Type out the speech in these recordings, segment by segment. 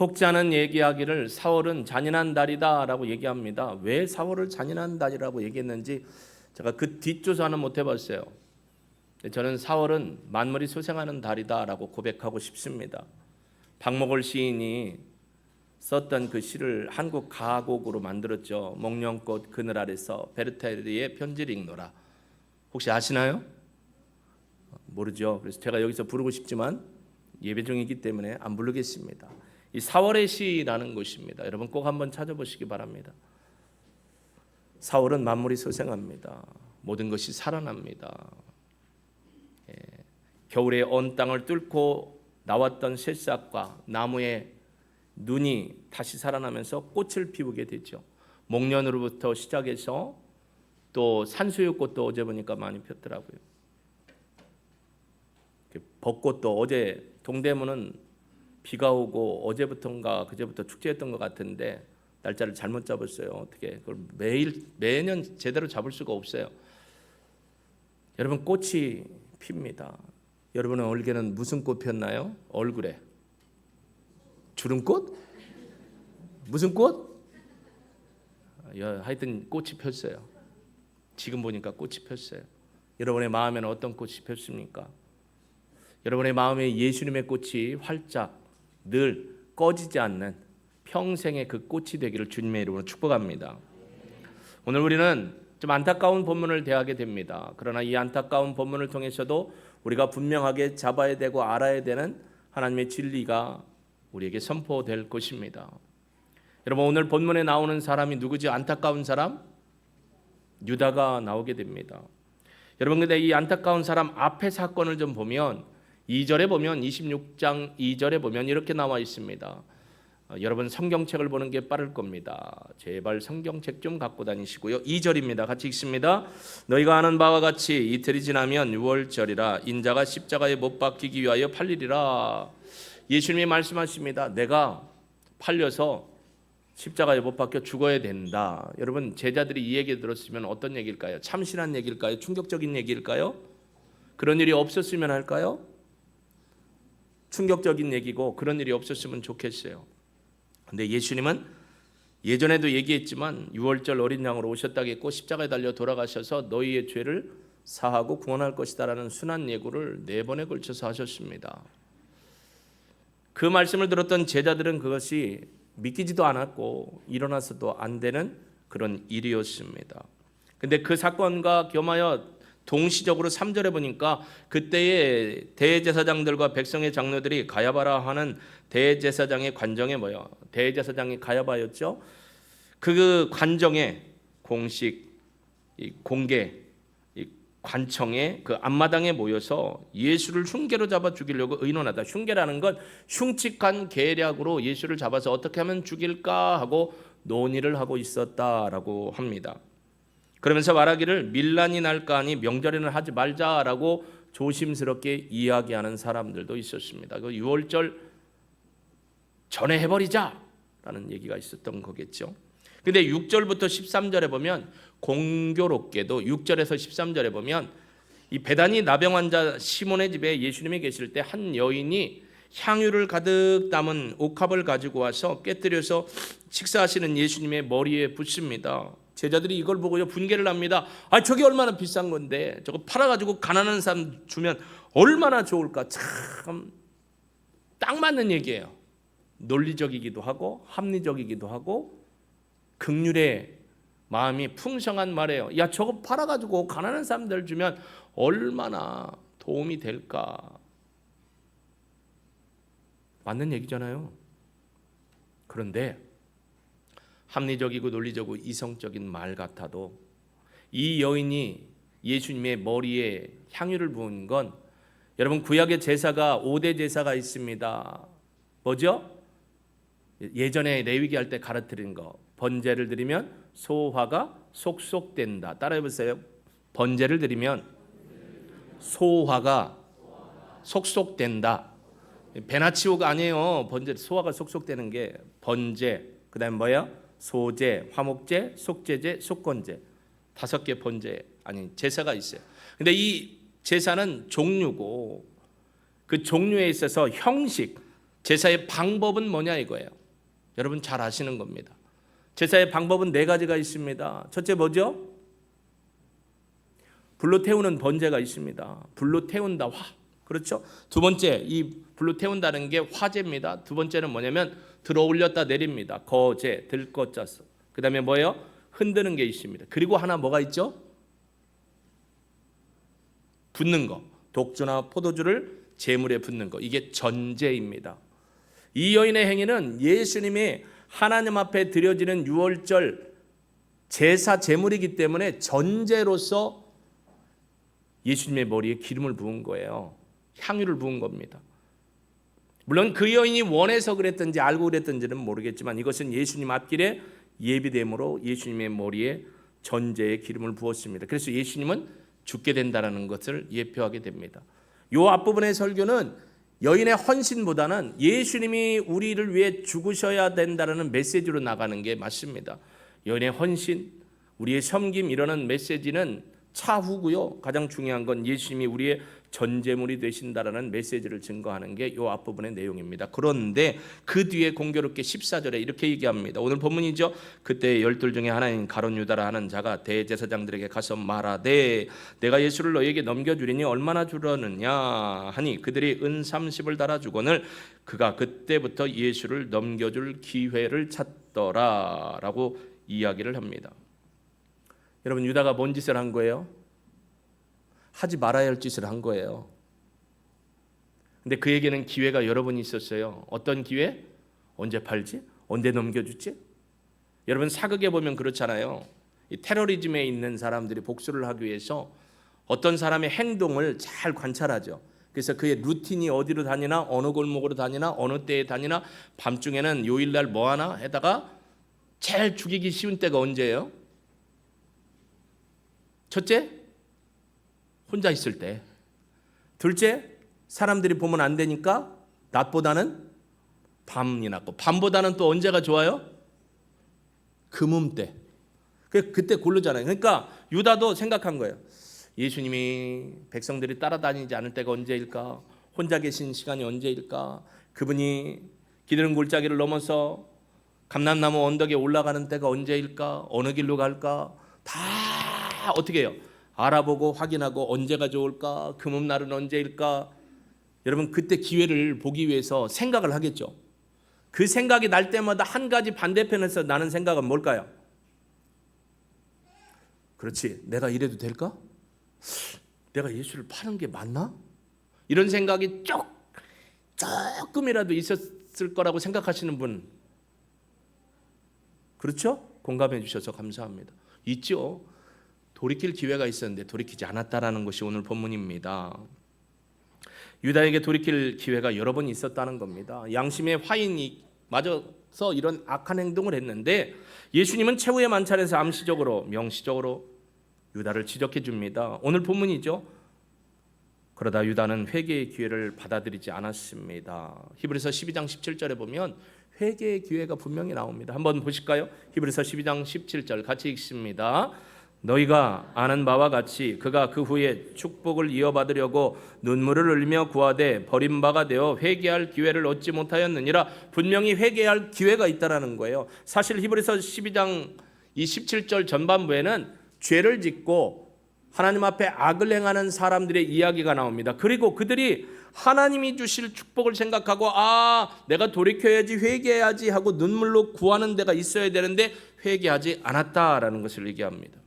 혹자는 얘기하기를 4월은 잔인한 달이다 라고 얘기합니다. 왜 4월을 잔인한 달이라고 얘기했는지 제가 그 뒷조사는 못 해봤어요. 저는 4월은 만물이 소생하는 달이다 라고 고백하고 싶습니다. 박목월 시인이 썼던 그 시를 한국 가곡으로 만들었죠. 목련꽃 그늘 아래서 베르테르의 편지를 읽노라. 혹시 아시나요? 모르죠. 그래서 제가 여기서 부르고 싶지만 예배 중이기 때문에 안 부르겠습니다. 이 4월의 시라는 것입니다. 여러분 꼭 한번 찾아보시기 바랍니다. 4월은 만물이 소생합니다. 모든 것이 살아납니다. 겨울에 언 땅을 뚫고 나왔던 새싹과 나무의 눈이 다시 살아나면서 꽃을 피우게 되죠. 목련으로부터 시작해서 또 산수유꽃도 어제 보니까 많이 폈더라고요. 벚꽃도 어제 동대문은 비가 오고 어제부터인가 그제부터 축제했던 것 같은데 날짜를 잘못 잡았어요. 어떻게 그걸 매년 제대로 잡을 수가 없어요. 여러분 꽃이 핍니다. 여러분의 올해는 무슨 꽃 폈나요? 얼굴에 주름꽃? 무슨 꽃? 하여튼 꽃이 폈어요. 지금 보니까 꽃이 폈어요. 여러분의 마음에는 어떤 꽃이 폈습니까? 여러분의 마음에 예수님의 꽃이 활짝 늘 꺼지지 않는 평생의 그 꽃이 되기를 주님의 이름으로 축복합니다. 오늘 우리는 좀 안타까운 본문을 대하게 됩니다. 그러나 이 안타까운 본문을 통해서도 우리가 분명하게 잡아야 되고 알아야 되는 하나님의 진리가 우리에게 선포될 것입니다. 여러분 오늘 본문에 나오는 사람이 누구지? 안타까운 사람? 유다가 나오게 됩니다. 여러분 근데 이 안타까운 사람 앞의 사건을 좀 보면 2절에 보면 26장 2절에 보면 이렇게 나와 있습니다. 여러분 성경책을 보는 게 빠를 겁니다. 제발 성경책 좀 갖고 다니시고요. 2절입니다. 같이 읽습니다. 너희가 아는 바와 같이 이틀이 지나면 유월절이라 인자가 십자가에 못 박히기 위하여 팔리리라. 예수님이 말씀하십니다. 내가 팔려서 십자가에 못 박혀 죽어야 된다. 여러분 제자들이 이 얘기 들었으면 어떤 얘기일까요? 참신한 얘기일까요? 충격적인 얘기일까요? 그런 일이 없었으면 할까요? 충격적인 얘기고 그런 일이 없었으면 좋겠어요. 근데 예수님은 예전에도 얘기했지만 유월절 어린 양으로 오셨다겠고 십자가에 달려 돌아가셔서 너희의 죄를 사하고 구원할 것이다라는 순한 예고를 4번에 걸쳐서 하셨습니다. 그 말씀을 들었던 제자들은 그것이 믿기지도 않았고 일어나서도 안 되는 그런 일이었습니다. 근데 그 사건과 겸하여 동시적으로 3절에 보니까 그때의 대제사장들과 백성의 장로들이 가야바라 하는 대제사장의 관정에 모여 대제사장이 가야바였죠. 그 관정에 공식 공개 관청에 그 앞마당에 모여서 예수를 흉계로 잡아 죽이려고 의논하다. 흉계라는 건 흉측한 계략으로 예수를 잡아서 어떻게 하면 죽일까 하고 논의를 하고 있었다라고 합니다. 그러면서 말하기를 밀란이 날까 하니 명절에는 하지 말자라고 조심스럽게 이야기하는 사람들도 있었습니다. 그 6월절 전에 해버리자라는 얘기가 있었던 거겠죠. 근데 6절부터 13절에 보면 공교롭게도 6절에서 13절에 보면 이 베다니 나병 환자 시몬의 집에 예수님이 계실 때 한 여인이 향유를 가득 담은 옥합을 가지고 와서 깨뜨려서 식사하시는 예수님의 머리에 붓습니다. 제자들이 이걸 보고요 분개를 합니다. 저게 얼마나 비싼 건데 저거 팔아가지고 가난한 사람 주면 얼마나 좋을까. 참 딱 맞는 얘기예요. 논리적이기도 하고 합리적이기도 하고 긍휼의 마음이 풍성한 말이에요. 저거 팔아가지고 가난한 사람들 주면 얼마나 도움이 될까. 맞는 얘기잖아요. 그런데 합리적이고 논리적이고 이성적인 말 같아도 이 여인이 예수님의 머리에 향유를 부은 건 여러분 구약의 제사가 5대 제사가 있습니다. 뭐죠? 예전에 레위기 할 때 가르치는 거. 번제를 드리면 소화가 속속된다. 따라해보세요. 번제를 드리면 소화가 속속된다. 베나치오가 아니에요. 번제 소화가 속속되는 게 번제. 그다음 뭐야? 소제, 화목제, 속제제, 속건제. 5개 번제 아니 제사가 있어요. 근데 이 제사는 종류고 그 종류에 있어서 형식 제사의 방법은 뭐냐 이거예요. 여러분 잘 아시는 겁니다. 제사의 방법은 네 가지가 있습니다. 첫째 뭐죠? 불로 태우는 번제가 있습니다. 불로 태운다 그렇죠? 두 번째, 이 불로 태운다는 게 화제입니다. 두 번째는 뭐냐면 들어 올렸다 내립니다. 거제, 들것자서. 그 다음에 뭐예요? 흔드는 게 있습니다. 그리고 하나 뭐가 있죠? 붓는 거. 독주나 포도주를 제물에 붓는 거. 이게 전제입니다. 이 여인의 행위는 예수님이 하나님 앞에 드려지는 유월절 제사 제물이기 때문에 전제로서 예수님의 머리에 기름을 부은 거예요. 향유를 부은 겁니다. 물론 그 여인이 원해서 그랬든지 알고 그랬든지는 모르겠지만 이것은 예수님 앞길에 예비됨으로 예수님의 머리에 전제의 기름을 부었습니다. 그래서 예수님은 죽게 된다는 것을 예표하게 됩니다. 이 앞부분의 설교는 여인의 헌신보다는 예수님이 우리를 위해 죽으셔야 된다는 메시지로 나가는 게 맞습니다. 여인의 헌신, 우리의 섬김 이러는 메시지는 차후고요. 가장 중요한 건 예수님이 우리의 전제물이 되신다라는 메시지를 증거하는 게 이 앞부분의 내용입니다. 그런데 그 뒤에 공교롭게 14절에 이렇게 얘기합니다. 오늘 본문이죠. 그때 열둘 중에 하나인 가룟 유다라 하는 자가 대제사장들에게 가서 말하되 내가 예수를 너희에게 넘겨주리니 얼마나 주려느냐 하니 그들이 은 30을 달아주거늘 그가 그때부터 예수를 넘겨줄 기회를 찾더라라고 이야기를 합니다. 여러분 유다가 뭔 짓을 한 거예요? 하지 말아야 할 짓을 한 거예요. 근데 그에게는 기회가 여러 번 있었어요. 어떤 기회? 언제 팔지? 언제 넘겨주지? 여러분 사극에 보면 그렇잖아요. 이 테러리즘에 있는 사람들이 복수를 하기 위해서 어떤 사람의 행동을 잘 관찰하죠. 그래서 그의 루틴이 어디로 다니나 어느 골목으로 다니나 어느 때에 다니나 밤중에는 요일날 뭐하나 해다가 제일 죽이기 쉬운 때가 언제예요? 첫째, 혼자 있을 때. 둘째, 사람들이 보면 안 되니까 낮보다는 밤이 낫고 밤보다는 또 언제가 좋아요? 금음때. 그때 고르잖아요. 그러니까 유다도 생각한 거예요. 예수님이 백성들이 따라다니지 않을 때가 언제일까? 혼자 계신 시간이 언제일까? 그분이 기드론 골짜기를 넘어서 감람나무 언덕에 올라가는 때가 언제일까? 어느 길로 갈까? 다 어떻게 해요? 알아보고 확인하고 언제가 좋을까? 금음날은 언제일까? 여러분 그때 기회를 보기 위해서 생각을 하겠죠. 그 생각이 날 때마다 한 가지 반대편에서 나는 생각은 뭘까요? 그렇지, 내가 이래도 될까? 내가 예수를 파는 게 맞나? 이런 생각이 조금이라도 있었을 거라고 생각하시는 분 그렇죠? 공감해 주셔서 감사합니다. 있죠. 돌이킬 기회가 있었는데 돌이키지 않았다라는 것이 오늘 본문입니다. 유다에게 돌이킬 기회가 여러 번 있었다는 겁니다. 양심의 화인이 맞아서 이런 악한 행동을 했는데 예수님은 최후의 만찬에서 암시적으로 명시적으로 유다를 지적해 줍니다. 오늘 본문이죠. 그러다 유다는 회개의 기회를 받아들이지 않았습니다. 히브리서 12장 17절에 보면 회개의 기회가 분명히 나옵니다. 한번 보실까요? 히브리서 12장 17절 같이 읽습니다. 너희가 아는 바와 같이 그가 그 후에 축복을 이어받으려고 눈물을 흘리며 구하되 버림바가 되어 회개할 기회를 얻지 못하였느니라. 분명히 회개할 기회가 있다라는 거예요. 사실 히브리서 12장 이 17절 전반부에는 죄를 짓고 하나님 앞에 악을 행하는 사람들의 이야기가 나옵니다. 그리고 그들이 하나님이 주실 축복을 생각하고 내가 돌이켜야지 회개해야지 하고 눈물로 구하는 데가 있어야 되는데 회개하지 않았다라는 것을 얘기합니다.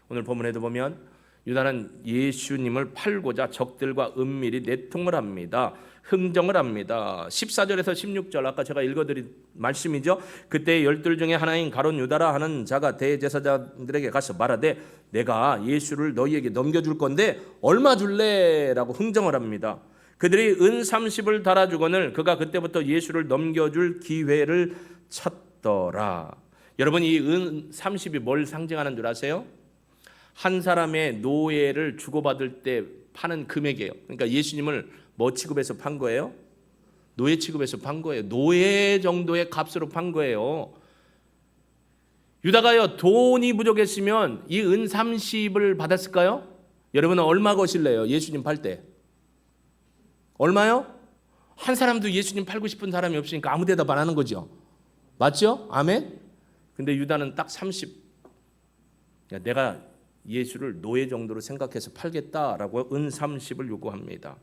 오늘 본문에도 보면 유다는 예수님을 팔고자 적들과 은밀히 내통을 합니다. 흥정을 합니다. 14절에서 16절 아까 제가 읽어드린 말씀이죠. 그때 열둘 중에 하나인 가룟 유다라 하는 자가 대제사장들에게 가서 말하되 내가 예수를 너희에게 넘겨줄 건데 얼마 줄래? 라고 흥정을 합니다. 그들이 은 30을 달아주거늘 그가 그때부터 예수를 넘겨줄 기회를 찾더라. 여러분 이 은 30이 뭘 상징하는 줄 아세요? 한 사람의 노예를 주고받을 때 파는 금액이에요. 그러니까 예수님을 뭐 취급해서 판 거예요? 노예 취급해서 판 거예요. 노예 정도의 값으로 판 거예요. 유다가요 돈이 부족했으면 이 은 30을 받았을까요? 여러분은 얼마 거실래요? 예수님 팔 때 얼마요? 한 사람도 예수님 팔고 싶은 사람이 없으니까 아무 대답 안 하는 거죠. 맞죠? 아멘? 근데 유다는 딱 30. 내가 예수를 노예 정도로 생각해서 팔겠다라고 은 30을 요구합니다.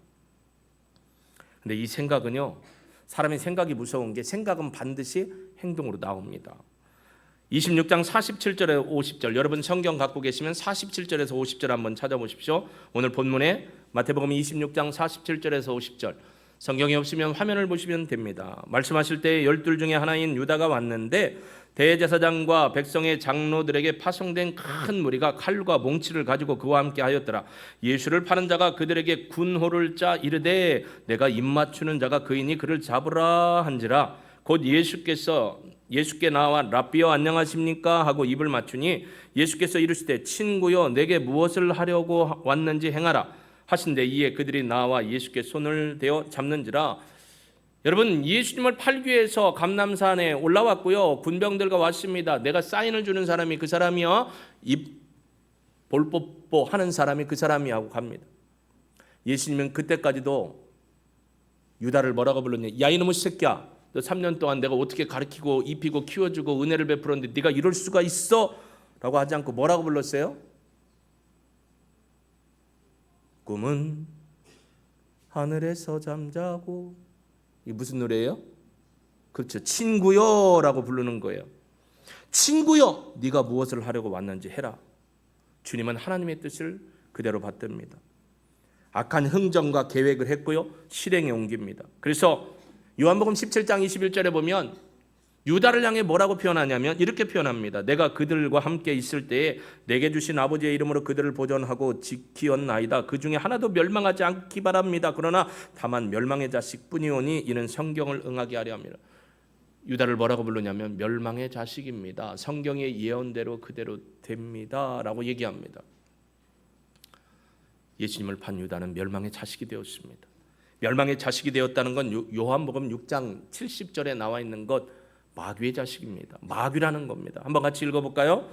근데 이 생각은요, 사람의 생각이 무서운 게 생각은 반드시 행동으로 나옵니다. 26장 47절에 50절, 여러분 성경 갖고 계시면 47절에서 50절 한번 찾아보십시오. 오늘 본문에 마태복음 26장 47절에서 50절, 성경이 없으면 화면을 보시면 됩니다. 말씀하실 때 12 중에 하나인 유다가 왔는데 대제사장과 백성의 장로들에게 파송된 큰 무리가 칼과 몽치를 가지고 그와 함께 하였더라. 예수를 파는 자가 그들에게 군호를 짜 이르되 내가 입맞추는 자가 그이니 그를 잡으라 한지라. 곧 예수께 나와 랍비여 안녕하십니까 하고 입을 맞추니 예수께서 이르시되 친구여 내게 무엇을 하려고 왔는지 행하라 하신대 이에 그들이 나와 예수께 손을 대어 잡는지라. 여러분, 예수님을 팔기 위해서 감람산에 올라왔고요, 군병들과 왔습니다. 내가 사인을 주는 사람이 그 사람이요, 입 볼뽀뽀 하는 사람이 그 사람이 하고 갑니다. 예수님은 그때까지도 유다를 뭐라고 불렀냐? 야 이놈의 새끼야, 너 3년 동안 내가 어떻게 가르치고 입히고 키워주고 은혜를 베풀었는데 네가 이럴 수가 있어? 라고 하지 않고 뭐라고 불렀어요? 꿈은 하늘에서 잠자고. 이게 무슨 노래예요? 그렇죠, 친구여 라고 부르는 거예요. 친구여, 네가 무엇을 하려고 왔는지 해라. 주님은 하나님의 뜻을 그대로 받듭니다. 악한 흥정과 계획을 했고요, 실행에 옮깁니다. 그래서 요한복음 17장 21절에 보면 유다를 향해 뭐라고 표현하냐면 이렇게 표현합니다. 내가 그들과 함께 있을 때에 내게 주신 아버지의 이름으로 그들을 보존하고 지키었나이다. 그 중에 하나도 멸망하지 않기 바랍니다. 그러나 다만 멸망의 자식뿐이오니 이는 성경을 응하게 하려 합니다. 유다를 뭐라고 부르냐면 멸망의 자식입니다. 성경의 예언대로 그대로 됩니다 라고 얘기합니다. 예수님을 판 유다는 멸망의 자식이 되었습니다. 멸망의 자식이 되었다는 건 요한복음 6장 70절에 나와 있는 것 마귀의 자식입니다. 마귀라는 겁니다. 한번 같이 읽어볼까요?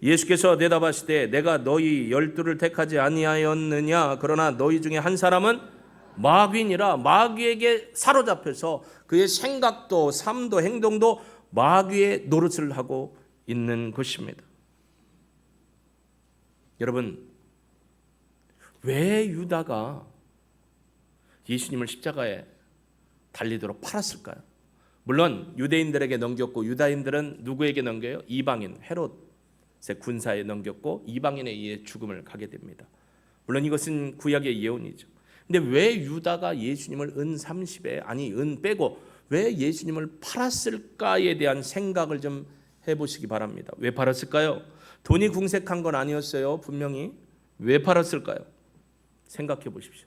예수께서 대답하시되 내가 너희 12를 택하지 아니하였느냐? 그러나 너희 중에 한 사람은 마귀니라. 마귀에게 사로잡혀서 그의 생각도 삶도 행동도 마귀의 노릇을 하고 있는 것입니다. 여러분, 왜 유다가 예수님을 십자가에 달리도록 팔았을까요? 물론 유대인들에게 넘겼고 유다인들은 누구에게 넘겨요? 이방인 헤롯의 군사에 넘겼고 이방인에 의해 죽음을 가게 됩니다. 물론 이것은 구약의 예언이죠. 근데 왜 유다가 예수님을 은 30에 은 빼고 왜 예수님을 팔았을까에 대한 생각을 좀 해보시기 바랍니다. 왜 팔았을까요? 돈이 궁색한 건 아니었어요. 분명히. 왜 팔았을까요? 생각해 보십시오.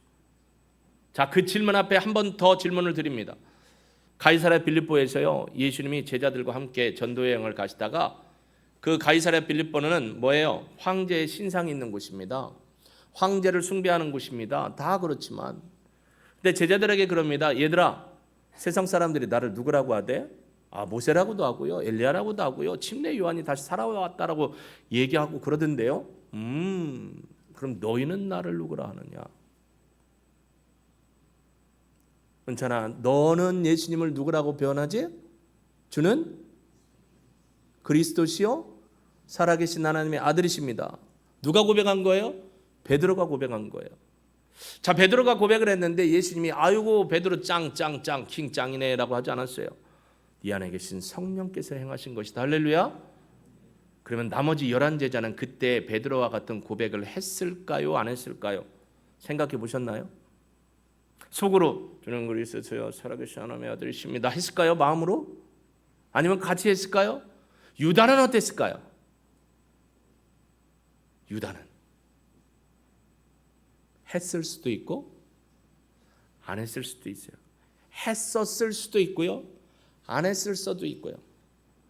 자, 그 질문 앞에 한 번 더 질문을 드립니다. 가이사랴 빌립보에서요, 예수님이 제자들과 함께 전도 여행을 가시다가 그 가이사랴 빌립보는 뭐예요? 황제의 신상이 있는 곳입니다. 황제를 숭배하는 곳입니다. 다 그렇지만 근데 제자들에게 그럽니다. 얘들아, 세상 사람들이 나를 누구라고 하대? 모세라고도 하고요, 엘리야라고도 하고요, 침례 요한이 다시 살아왔다라고 얘기하고 그러던데요. 그럼 너희는 나를 누구라 하느냐? 괜찮아, 너는 예수님을 누구라고 표현하지? 주는 그리스도시요 살아계신 하나님의 아들이십니다. 누가 고백한 거예요? 베드로가 고백한 거예요. 자, 베드로가 고백을 했는데 예수님이 아이고 베드로 짱짱짱 킹짱이네라고 하지 않았어요. 이 안에 계신 성령께서 행하신 것이다. 할렐루야. 그러면 나머지 11제자는 그때 베드로와 같은 고백을 했을까요? 안 했을까요? 생각해 보셨나요? 속으로 주는 그리스도요 살아계신 하나님의 아들이십니다 했을까요? 마음으로? 아니면 같이 했을까요? 유다는 어땠을까요? 유다는 했을 수도 있고 안 했을 수도 있어요. 했었을 수도 있고요, 안 했을 수도 있고요.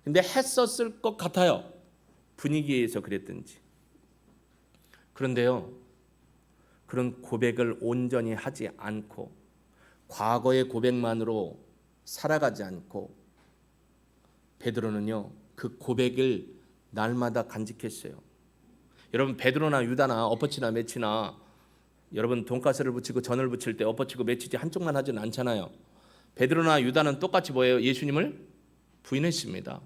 근데 했었을 것 같아요. 분위기에서 그랬든지. 그런데요, 그런 고백을 온전히 하지 않고 과거의 고백만으로 살아가지 않고 베드로는요, 그 고백을 날마다 간직했어요. 여러분, 베드로나 유다나 엎어치나 매치나 여러분 돈가스를 붙이고 전을 붙일 때 엎어치고 매치지 한쪽만 하진 않잖아요. 베드로나 유다는 똑같이 뭐예요? 예수님을 부인했습니다.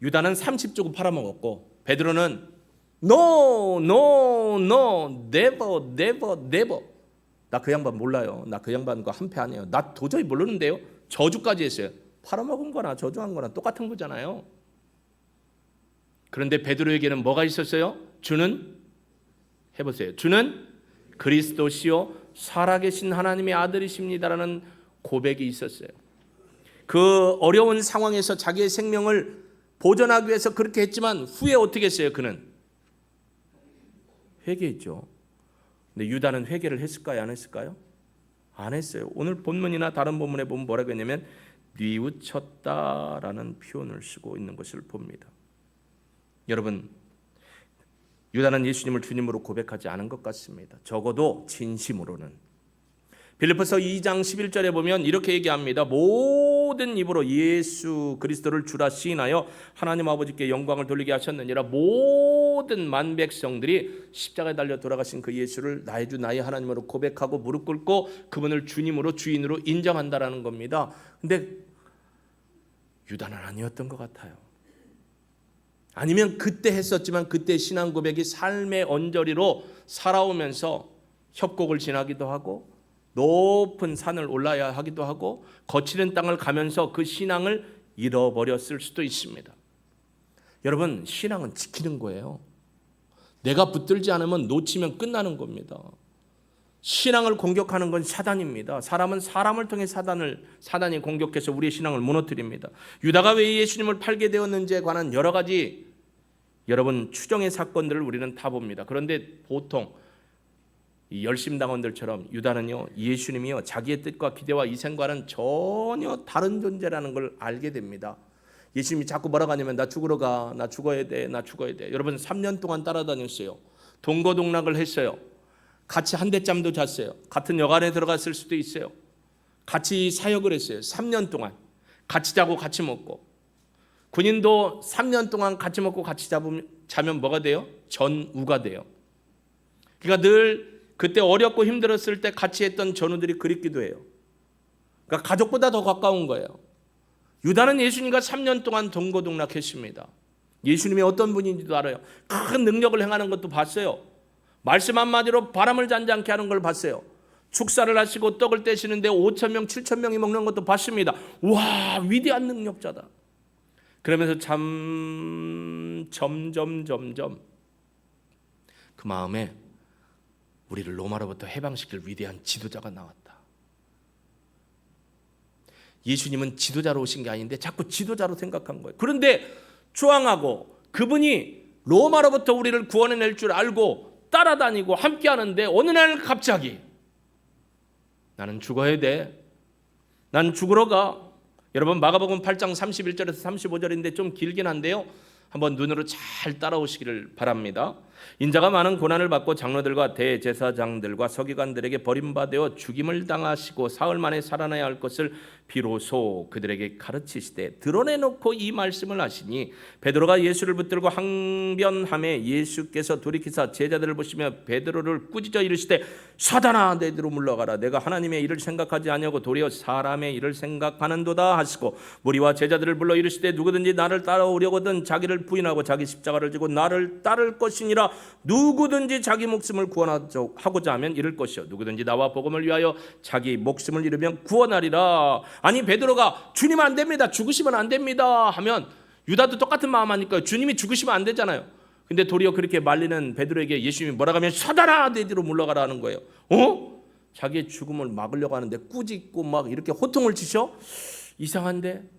유다는 30조고 팔아먹었고 베드로는 No, no, no, never, never, never. 나 그 양반 몰라요. 나 그 양반과 한패 아니에요. 나 도저히 모르는데요. 저주까지 했어요. 팔아먹은 거나 저주한 거나 똑같은 거잖아요. 그런데 베드로에게는 뭐가 있었어요? 주는 해보세요. 주는 그리스도시요 살아계신 하나님의 아들이십니다라는 고백이 있었어요. 그 어려운 상황에서 자기의 생명을 보존하기 위해서 그렇게 했지만 후에 어떻게 했어요? 그는 회개했죠. 근데 유다는 회개를 했을까요? 안 했을까요? 안 했어요. 오늘 본문이나 다른 본문에 보면 뭐라고 했냐면 뉘우쳤다라는 표현을 쓰고 있는 것을 봅니다. 여러분, 유다는 예수님을 주님으로 고백하지 않은 것 같습니다. 적어도 진심으로는. 빌립보서 2장 11절에 보면 이렇게 얘기합니다. 모든 입으로 예수 그리스도를 주라 시인하여 하나님 아버지께 영광을 돌리게 하셨느니라. 모든 만백성들이 십자가에 달려 돌아가신 그 예수를 나의 주 나의 하나님으로 고백하고 무릎 꿇고 그분을 주님으로 주인으로 인정한다라는 겁니다. 근데 유다는 아니었던 것 같아요. 아니면 그때 했었지만 그때 신앙 고백이 삶의 언저리로 살아오면서 협곡을 지나기도 하고 높은 산을 올라야 하기도 하고 거칠은 땅을 가면서 그 신앙을 잃어버렸을 수도 있습니다. 여러분, 신앙은 지키는 거예요. 내가 붙들지 않으면 놓치면 끝나는 겁니다. 신앙을 공격하는 건 사단입니다. 사람은 사람을 통해 사단이 공격해서 우리의 신앙을 무너뜨립니다. 유다가 왜 예수님을 팔게 되었는지에 관한 여러 가지 여러분 추정의 사건들을 우리는 다 봅니다. 그런데 보통 이 열심당원들처럼 유다는요, 예수님이요 자기의 뜻과 기대와 이생과는 전혀 다른 존재라는 걸 알게 됩니다. 예수님이 자꾸 뭐라고 하냐면 나 죽으러 가, 나 죽어야 돼, 나 죽어야 돼. 여러분 3년 동안 따라다녔어요. 동거동락을 했어요. 같이 한 대짬도 잤어요. 같은 여관에 들어갔을 수도 있어요. 같이 사역을 했어요. 3년 동안 같이 자고 같이 먹고. 군인도 3년 동안 같이 먹고 같이 자면 뭐가 돼요? 전우가 돼요. 그러니까 늘 그때 어렵고 힘들었을 때 같이 했던 전우들이 그립기도 해요. 그러니까 가족보다 더 가까운 거예요. 유다는 예수님과 3년 동안 동거동락했습니다. 예수님이 어떤 분인지도 알아요. 큰 능력을 행하는 것도 봤어요. 말씀 한마디로 바람을 잔잔케 하는 걸 봤어요. 축사를 하시고 떡을 떼시는데 5,000명, 7,000명이 먹는 것도 봤습니다. 와, 위대한 능력자다. 그러면서 점점 그 마음에 우리를 로마로부터 해방시킬 위대한 지도자가 나왔다. 예수님은 지도자로 오신 게 아닌데 자꾸 지도자로 생각한 거예요. 그런데 조항하고 그분이 로마로부터 우리를 구원해낼 줄 알고 따라다니고 함께하는데 어느 날 갑자기 나는 죽어야 돼. 난 죽으러 가. 여러분 마가복음 8장 31절에서 35절인데 좀 길긴 한데요. 한번 눈으로 잘 따라오시기를 바랍니다. 인자가 많은 고난을 받고 장로들과 대제사장들과 서기관들에게 버림받아 죽임을 당하시고 사흘 만에 살아나야 할 것을 비로소 그들에게 가르치시되 드러내놓고 이 말씀을 하시니 베드로가 예수를 붙들고 항변하매 예수께서 돌이키사 제자들을 보시며 베드로를 꾸짖어 이르시되 사단아 내 뒤로 물러가라. 내가 하나님의 일을 생각하지 아니하고 도리어 사람의 일을 생각하는도다 하시고 무리와 제자들을 불러 이르시되 누구든지 나를 따라오려거든 자기를 부인하고 자기 십자가를 지고 나를 따를 것이니라. 누구든지 자기 목숨을 구원하고자 하면 잃을 것이요 누구든지 나와 복음을 위하여 자기 목숨을 잃으면 구원하리라. 아니 베드로가 주님 안 됩니다, 죽으시면 안 됩니다 하면 유다도 똑같은 마음 하니까요. 주님이 죽으시면 안 되잖아요. 근데 도리어 그렇게 말리는 베드로에게 예수님이 뭐라고 하면 사단아 내 뒤로 물러가라 하는 거예요. 자기의 죽음을 막으려고 하는데 꾸짖고 막 이렇게 호통을 치셔? 이상한데?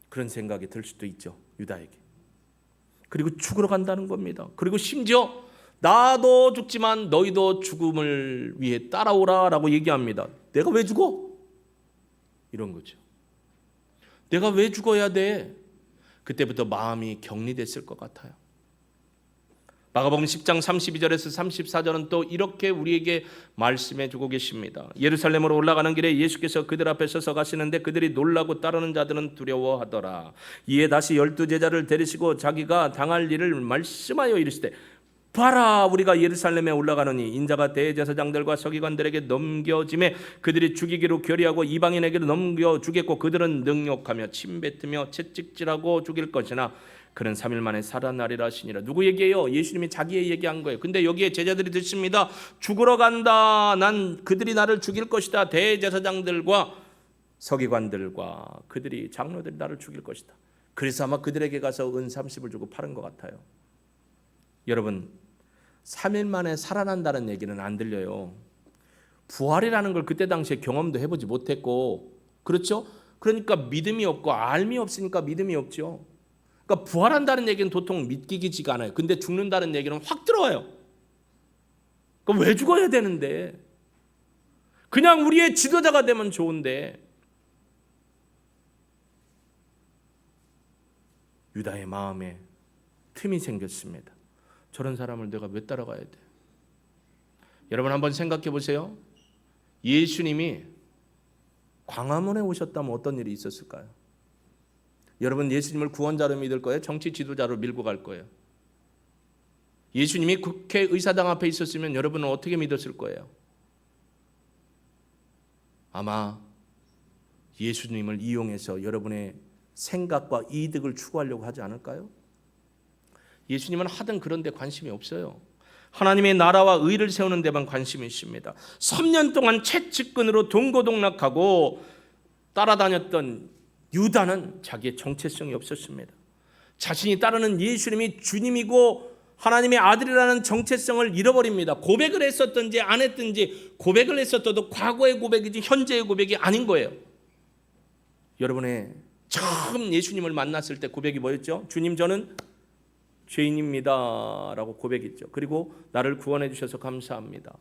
그런 생각이 들 수도 있죠, 유다에게. 그리고 죽으러 간다는 겁니다. 그리고 심지어 나도 죽지만 너희도 죽음을 위해 따라오라 라고 얘기합니다. 내가 왜 죽어? 이런 거죠. 내가 왜 죽어야 돼? 그때부터 마음이 격리됐을 것 같아요. 마가복음 10장 32절에서 34절은 또 이렇게 우리에게 말씀해 주고 계십니다. 예루살렘으로 올라가는 길에 예수께서 그들 앞에 서서 가시는데 그들이 놀라고 따르는 자들은 두려워하더라. 이에 다시 12 제자를 데리시고 자기가 당할 일을 말씀하여 이르시되 봐라, 우리가 예루살렘에 올라가느니 인자가 대제사장들과 서기관들에게 넘겨짐에 그들이 죽이기로 결의하고 이방인에게로 넘겨주겠고 그들은 능욕하며 침뱉으며 채찍질하고 죽일 것이나 그는 3일 만에 살아나리라 하시니라. 누구 얘기예요? 예수님이 자기의 얘기한 거예요. 근데 여기에 제자들이 듣습니다. 죽으러 간다. 난 그들이 나를 죽일 것이다. 대제사장들과 서기관들과 그들이 장로들이 나를 죽일 것이다. 그래서 아마 그들에게 가서 은 30을 주고 팔은 것 같아요. 여러분, 3일 만에 살아난다는 얘기는 안 들려요. 부활이라는 걸 그때 당시에 경험도 해보지 못했고, 그렇죠? 그러니까 믿음이 없고 알미 없으니까 믿음이 없죠. 그러니까 부활한다는 얘기는 도통 믿기지가 않아요. 근데 죽는다는 얘기는 확 들어와요. 그럼 왜 죽어야 되는데? 그냥 우리의 지도자가 되면 좋은데. 유다의 마음에 틈이 생겼습니다. 저런 사람을 내가 왜 따라가야 돼? 여러분 한번 생각해 보세요. 예수님이 광화문에 오셨다면 어떤 일이 있었을까요? 여러분 예수님을 구원자로 믿을 거예요? 정치 지도자로 밀고 갈 거예요? 예수님이 국회의사당 앞에 있었으면 여러분은 어떻게 믿었을 거예요? 아마 예수님을 이용해서 여러분의 생각과 이득을 추구하려고 하지 않을까요? 예수님은 하든 그런 데 관심이 없어요. 하나님의 나라와 의를 세우는 데만 관심이 있습니다. 3년 동안 채찍근으로 동고동락하고 따라다녔던 유다는 자기의 정체성이 없었습니다. 자신이 따르는 예수님이 주님이고 하나님의 아들이라는 정체성을 잃어버립니다. 고백을 했었든지 안 했든지 고백을 했었어도 과거의 고백이지 현재의 고백이 아닌 거예요. 여러분의 처음 예수님을 만났을 때 고백이 뭐였죠? 주님, 저는 죄인입니다 라고 고백했죠. 그리고 나를 구원해 주셔서 감사합니다.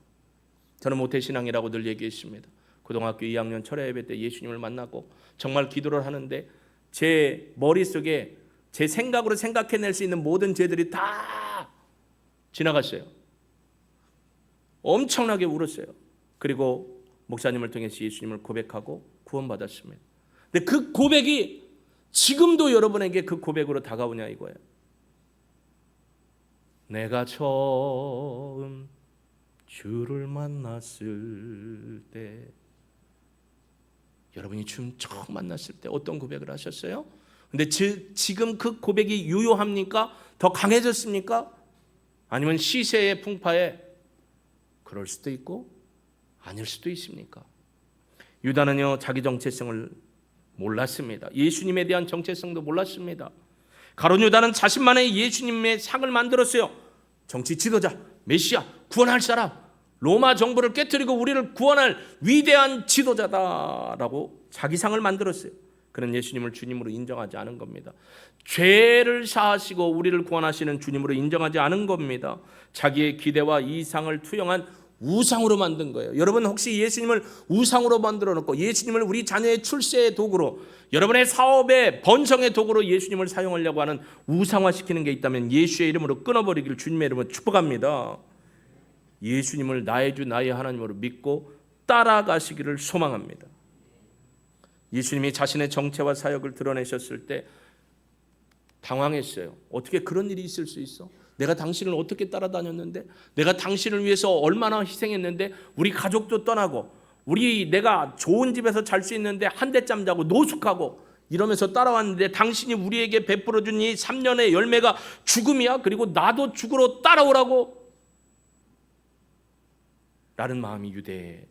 저는 모태신앙이라고 늘 얘기했습니다. 고등학교 2학년 철야 예배 때 예수님을 만나고 정말 기도를 하는데 제 머릿속에 제 생각으로 생각해낼 수 있는 모든 죄들이 다 지나갔어요. 엄청나게 울었어요. 그리고 목사님을 통해서 예수님을 고백하고 구원받았습니다. 근데 그 고백이 지금도 여러분에게 그 고백으로 다가오냐 이거예요. 내가 처음 주를 만났을 때, 여러분이 주님 처음 만났을 때 어떤 고백을 하셨어요? 근데 지금 그 고백이 유효합니까? 더 강해졌습니까? 아니면 시세의 풍파에 그럴 수도 있고 아닐 수도 있습니까? 유다는요 자기 정체성을 몰랐습니다. 예수님에 대한 정체성도 몰랐습니다. 가룟 유다는 자신만의 예수님의 상을 만들었어요. 정치 지도자, 메시아, 구원할 사람, 로마 정부를 깨뜨리고 우리를 구원할 위대한 지도자다라고 자기 상을 만들었어요. 그는 예수님을 주님으로 인정하지 않은 겁니다. 죄를 사하시고 우리를 구원하시는 주님으로 인정하지 않은 겁니다. 자기의 기대와 이상을 투영한 우상으로 만든 거예요. 여러분 혹시 예수님을 우상으로 만들어 놓고 예수님을 우리 자녀의 출세의 도구로, 여러분의 사업의 번성의 도구로 예수님을 사용하려고 하는 우상화시키는 게 있다면 예수의 이름으로 끊어버리기를 주님의 이름으로 축복합니다. 예수님을 나의 주 나의 하나님으로 믿고 따라가시기를 소망합니다. 예수님이 자신의 정체와 사역을 드러내셨을 때 당황했어요. 어떻게 그런 일이 있을 수 있어? 내가 당신을 어떻게 따라다녔는데, 내가 당신을 위해서 얼마나 희생했는데, 우리 가족도 떠나고 내가 좋은 집에서 잘 수 있는데 한 대짬 자고 노숙하고 이러면서 따라왔는데 당신이 우리에게 베풀어준 이 3년의 열매가 죽음이야? 그리고 나도 죽으러 따라오라고? 라는 마음이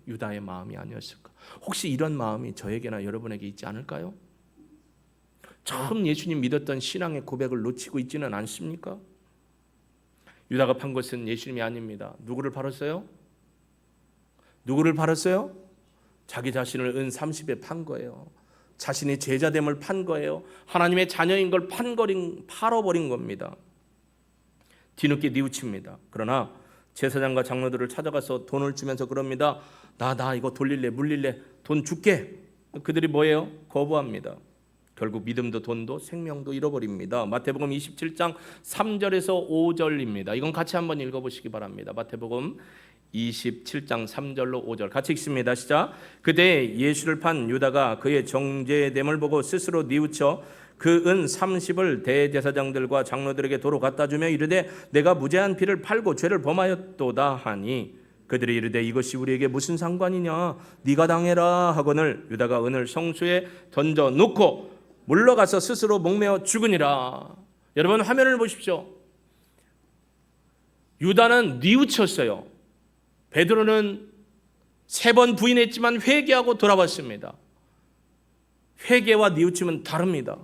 유다의 마음이 아니었을까? 혹시 이런 마음이 저에게나 여러분에게 있지 않을까요? 처음 예수님 믿었던 신앙의 고백을 놓치고 있지는 않습니까? 유다가 판 것은 예수님이 아닙니다. 누구를 팔았어요? 누구를 팔았어요? 자기 자신을 은 30에 판 거예요. 자신의 제자됨을 판 거예요. 하나님의 자녀인 걸 팔아버린 겁니다. 뒤늦게 뉘우칩니다. 그러나 제사장과 장로들을 찾아가서 돈을 주면서 그럽니다. 나 이거 돌릴래, 물릴래, 돈 줄게. 그들이 뭐예요? 거부합니다. 결국 믿음도 돈도 생명도 잃어버립니다. 마태복음 27장 3절에서 5절입니다. 이건 같이 한번 읽어보시기 바랍니다. 마태복음 27장 3절로 5절 같이 읽습니다. 시작. 그때 예수를 판 유다가 그의 정죄됨을 보고 스스로 뉘우쳐 그 은 30을 대제사장들과 장로들에게 도로 갖다 주며 이르되 내가 무죄한 피를 팔고 죄를 범하였도다 하니 그들이 이르되 이것이 우리에게 무슨 상관이냐 네가 당해라 하거늘 유다가 은을 성수에 던져 놓고 물러가서 스스로 목매어 죽으니라. 여러분 화면을 보십시오. 유다는 뉘우쳤어요. 베드로는 3번 부인했지만 회개하고 돌아왔습니다. 회개와 뉘우침은 다릅니다.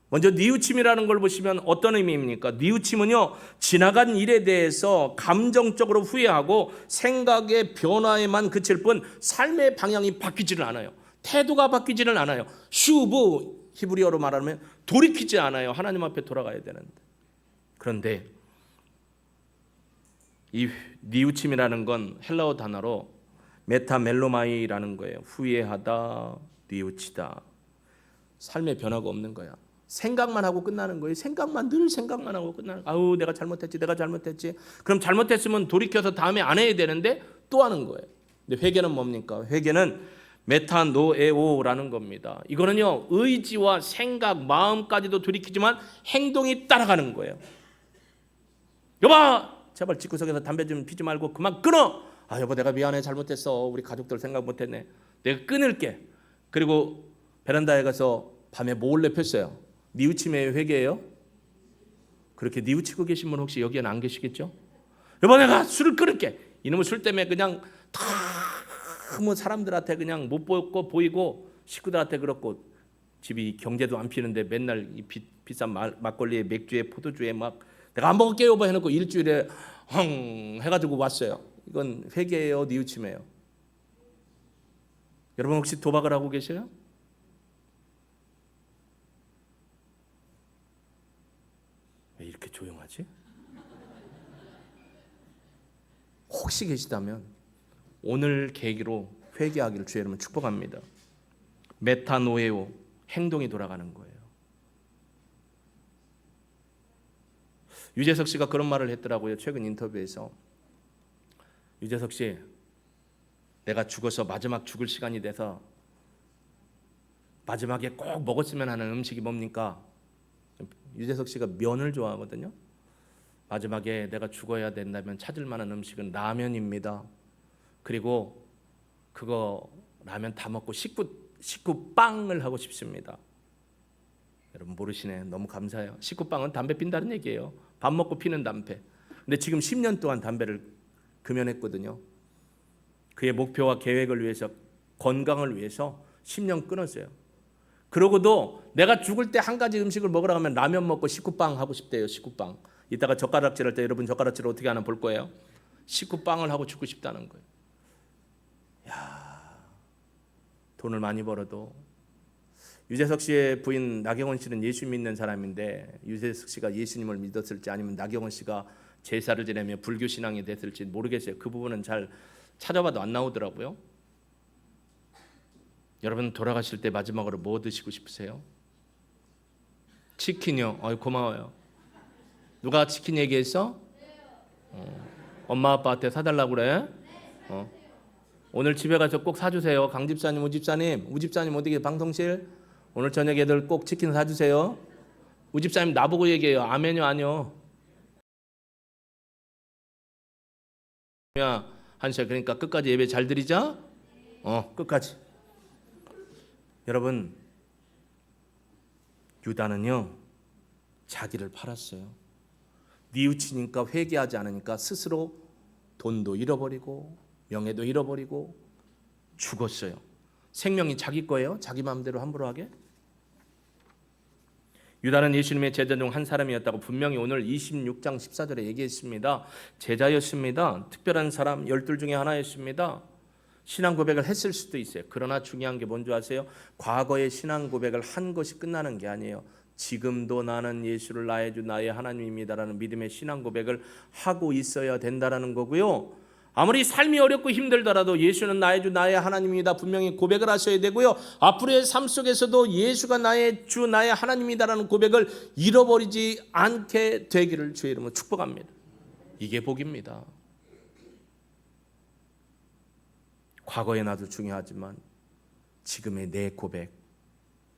먼저 뉘우침이라는 걸 보시면 어떤 의미입니까? 뉘우침은요, 지나간 일에 대해서 감정적으로 후회하고 생각의 변화에만 그칠 뿐 삶의 방향이 바뀌지를 않아요. 태도가 바뀌지를 않아요. 슈브, 히브리어로 말하면 돌이키지 않아요. 하나님 앞에 돌아가야 되는데. 그런데 이 뉘우침이라는 건 헬라어 단어로 메타멜로마이라는 거예요. 후회하다, 뉘우치다. 삶의 변화가 없는 거야. 생각만 하고 끝나는 거예요. 늘 생각만 하고 끝나는 거예요. 아우 내가 잘못했지. 그럼 잘못했으면 돌이켜서 다음에 안 해야 되는데 또 하는 거예요. 근데 회개는 뭡니까? 회개는 메타노에오라는 겁니다. 이거는요 의지와 생각, 마음까지도 돌이키지만 행동이 따라가는 거예요. 여봐 제발 집구석에서 담배 좀 피지 말고 그만 끊어. 아 여보 내가 미안해 잘못했어. 우리 가족들 생각 못했네. 내가 끊을게. 그리고 베란다에 가서 밤에 몰래 폈어요. 뉘우침의 회개예요? 그렇게 뉘우치고 계신 분 혹시 여기에는 안 계시겠죠? 여보 내가 술을 끊을게. 이놈의 술 때문에 그냥 너무 사람들한테 그냥 못 보이고 식구들한테 그렇고 집이 경제도 안 피는데 맨날 이 비싼 막걸리에 맥주에 포도주에 막 내가 안 먹을게요 여보 해놓고 일주일에 헝 해가지고 왔어요. 이건 회개예요 뉘우침이에요? 여러분 혹시 도박을 하고 계세요? 왜 이렇게 조용하지? 혹시 계시다면 오늘 계기로 회개하기를 주의 이름으로 축복합니다. 메타노에오 행동이 돌아가는 거예요. 유재석 씨가 그런 말을 했더라고요. 최근 인터뷰에서 유재석 씨 내가 죽어서 마지막 죽을 시간이 돼서 마지막에 꼭 먹었으면 하는 음식이 뭡니까? 유재석 씨가 면을 좋아하거든요. 마지막에 내가 죽어야 된다면 찾을 만한 음식은 라면입니다. 그리고 그거 라면 다 먹고 식구빵을 하고 싶습니다. 여러분 모르시네. 너무 감사해요. 식구빵은 담배 핀다는 얘기예요. 밥 먹고 피는 담배. 근데 지금 10년 동안 담배를 금연했거든요. 그의 목표와 계획을 위해서 건강을 위해서 10년 끊었어요. 그러고도 내가 죽을 때 한 가지 음식을 먹으라 하면 라면 먹고 식구빵 하고 싶대요. 식구빵. 이따가 젓가락질 할 때 여러분 젓가락질 어떻게 하나 볼 거예요. 식구빵을 하고 죽고 싶다는 거예요. 야, 돈을 많이 벌어도 유재석 씨의 부인 나경원 씨는 예수 믿는 사람인데 유재석 씨가 예수님을 믿었을지 아니면 나경원 씨가 제사를 지내며 불교 신앙이 됐을지 모르겠어요. 그 부분은 잘 찾아봐도 안 나오더라고요. 여러분 돌아가실 때 마지막으로 뭐 드시고 싶으세요? 치킨이요. 고마워요. 누가 치킨 얘기했어? 엄마 아빠한테 사달라고 그래? 오늘 집에 가서 꼭 사주세요. 강집사님, 우집사님 어디 방송실? 오늘 저녁 애들 꼭 치킨 사주세요. 우집사님 나보고 얘기해요. 아멘요 아니요? 야 한시야 그러니까 끝까지 예배 잘 드리자. 끝까지. 여러분 유다는요 자기를 팔았어요. 뉘우치니까 회개하지 않으니까 스스로 돈도 잃어버리고 명예도 잃어버리고 죽었어요. 생명이 자기 거예요? 자기 마음대로 함부로 하게? 유다는 예수님의 제자 중 한 사람이었다고 분명히 오늘 26장 14절에 얘기했습니다. 제자였습니다. 특별한 사람 12 중에 하나였습니다. 신앙 고백을 했을 수도 있어요. 그러나 중요한 게 뭔지 아세요? 과거의 신앙 고백을 한 것이 끝나는 게 아니에요. 지금도 나는 예수를 나의 주 나의 하나님입니다라는 믿음의 신앙 고백을 하고 있어야 된다라는 거고요. 아무리 삶이 어렵고 힘들더라도 예수는 나의 주 나의 하나님입니다. 분명히 고백을 하셔야 되고요. 앞으로의 삶 속에서도 예수가 나의 주 나의 하나님이다라는 고백을 잃어버리지 않게 되기를 주의 이름으로 축복합니다. 이게 복입니다. 과거의 나도 중요하지만 지금의 내 고백,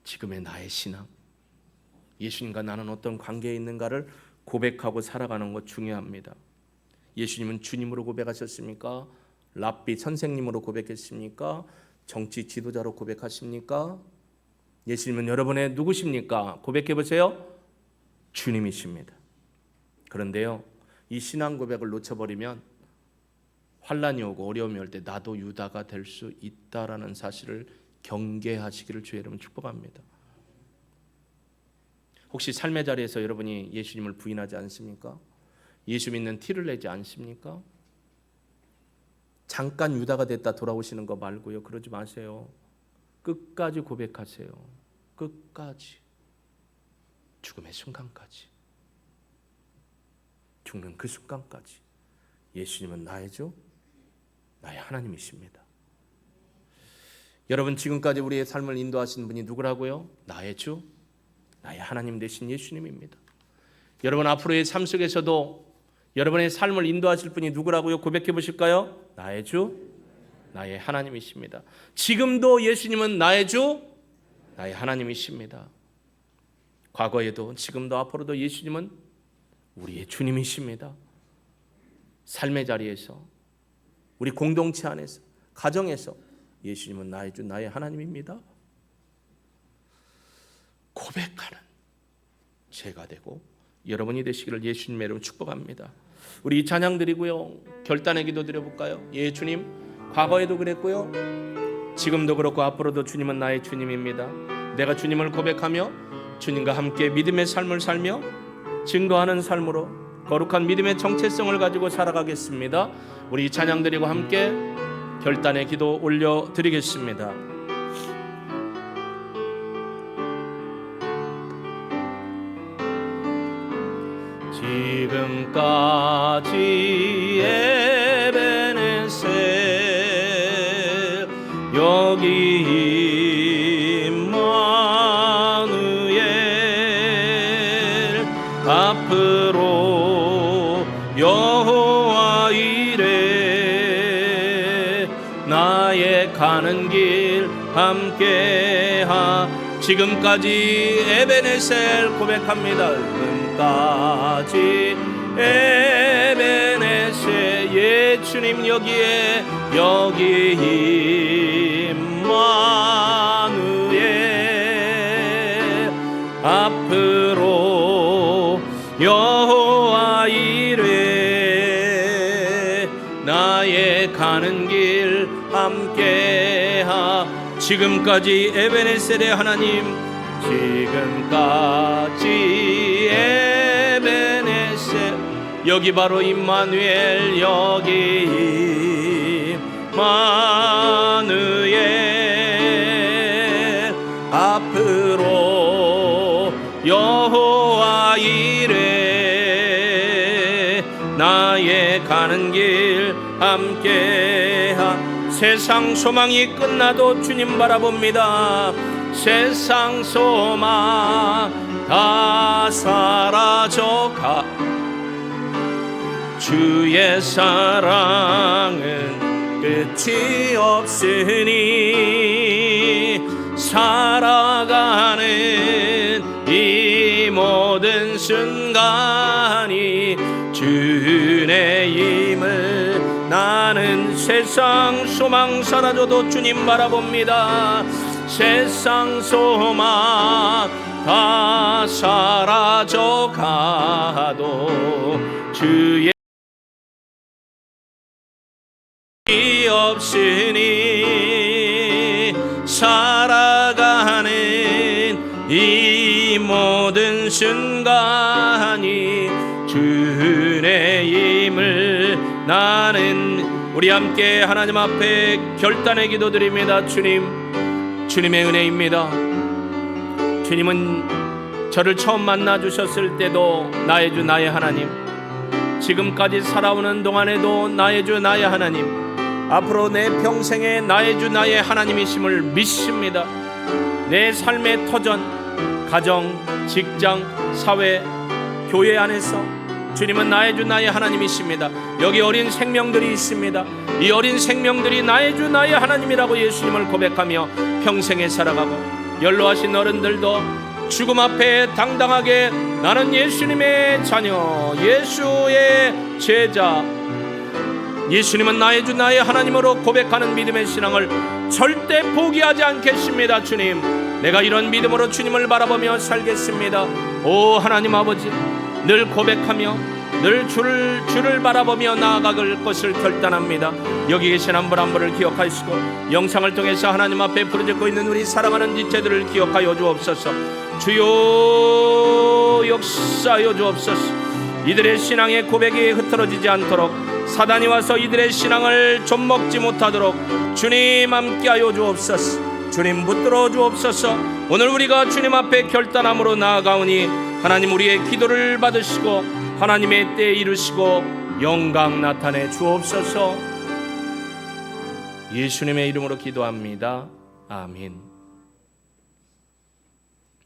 지금의 나의 신앙, 예수님과 나는 어떤 관계에 있는가를 고백하고 살아가는 것 중요합니다. 예수님은 주님으로 고백하셨습니까? 랍비 선생님으로 고백했습니까? 정치 지도자로 고백하십니까? 예수님은 여러분의 누구십니까? 고백해 보세요. 주님이십니다. 그런데요, 이 신앙 고백을 놓쳐버리면 환난이 오고 어려움이 올 때 나도 유다가 될 수 있다라는 사실을 경계하시기를 주의 이름으로 축복합니다. 혹시 삶의 자리에서 여러분이 예수님을 부인하지 않습니까? 예수 믿는 티를 내지 않습니까? 잠깐 유다가 됐다 돌아오시는 거 말고요, 그러지 마세요. 끝까지 고백하세요. 끝까지, 죽음의 순간까지, 죽는 그 순간까지 예수님은 나의 주, 나의 하나님이십니다. 여러분, 지금까지 우리의 삶을 인도하신 분이 누구라고요? 나의 주, 나의 하나님 되신 예수님입니다. 여러분, 앞으로의 삶 속에서도 여러분의 삶을 인도하실 분이 누구라고요? 고백해 보실까요? 나의 주, 나의 하나님이십니다. 지금도 예수님은 나의 주, 나의 하나님이십니다. 과거에도 지금도 앞으로도 예수님은 우리의 주님이십니다. 삶의 자리에서, 우리 공동체 안에서, 가정에서 예수님은 나의 주, 나의 하나님입니다. 고백하는 제가 되고 여러분이 되시기를 예수님의 이름으로 축복합니다. 우리 찬양 드리고요, 결단의 기도 드려볼까요? 예, 주님, 과거에도 그랬고요, 지금도 그렇고 앞으로도 주님은 나의 주님입니다. 내가 주님을 고백하며 주님과 함께 믿음의 삶을 살며 증거하는 삶으로 거룩한 믿음의 정체성을 가지고 살아가겠습니다. 우리 찬양 드리고 함께 결단의 기도 올려드리겠습니다. 지금까지 에베네셀 여기 임마누엘 앞으로 여호와 이레 나의 가는 길 함께하. 지금까지 에베네셀 고백합니다. 지금까지 에베네셀 예 주님 여기에 여기 임마누엘 앞으로 여호와 이레 나의 가는 길 함께하. 지금까지 에베네셀의 하나님, 지금까지 에베네셀 여기 바로 임마누엘 여기 임마누엘 앞으로 여호와 이레 나의 가는 길 함께하. 세상 소망이 끝나도 주님 바라봅니다. 세상 소망 다 사라져가 주의 사랑은 끝이 없으니 살아가는 이 모든 순간이 주의 힘을 나는 세상 소망 사라져도 주님 바라봅니다. 세상 소망 다 사라져가도 주의 없으니 살아가는 이 모든 순간이 주의 힘을 나는 우리 함께 하나님 앞에 결단의 기도 드립니다. 주님, 주님의 은혜입니다. 주님은 저를 처음 만나 주셨을 때도 나의 주 나의 하나님, 지금까지 살아오는 동안에도 나의 주 나의 하나님, 앞으로 내 평생에 나의 주 나의 하나님이심을 믿습니다. 내 삶의 터전, 가정, 직장, 사회, 교회 안에서 주님은 나의 주 나의 하나님이십니다. 여기 어린 생명들이 있습니다. 이 어린 생명들이 나의 주 나의 하나님이라고 예수님을 고백하며 평생에 살아가고, 연로하신 어른들도 죽음 앞에 당당하게 나는 예수님의 자녀, 예수의 제자, 예수님은 나의 주 나의 하나님으로 고백하는 믿음의 신앙을 절대 포기하지 않겠습니다. 주님, 내가 이런 믿음으로 주님을 바라보며 살겠습니다. 오 하나님 아버지, 늘 고백하며 늘 주를 바라보며 나아갈 것을 결단합니다. 여기 계신 한 분 한 분을 기억하시고, 영상을 통해서 하나님 앞에 부르짖고 있는 우리 사랑하는 지체들을 기억하여 주옵소서. 주여 역사하여 주옵소서. 이들의 신앙의 고백이 흐트러지지 않도록, 사단이 와서 이들의 신앙을 좀먹지 못하도록 주님 함께하여 주옵소서. 주님 붙들어 주옵소서. 오늘 우리가 주님 앞에 결단함으로 나아가오니 하나님 우리의 기도를 받으시고 하나님의 때에 이루시고 영광 나타내 주옵소서. 예수님의 이름으로 기도합니다. 아멘.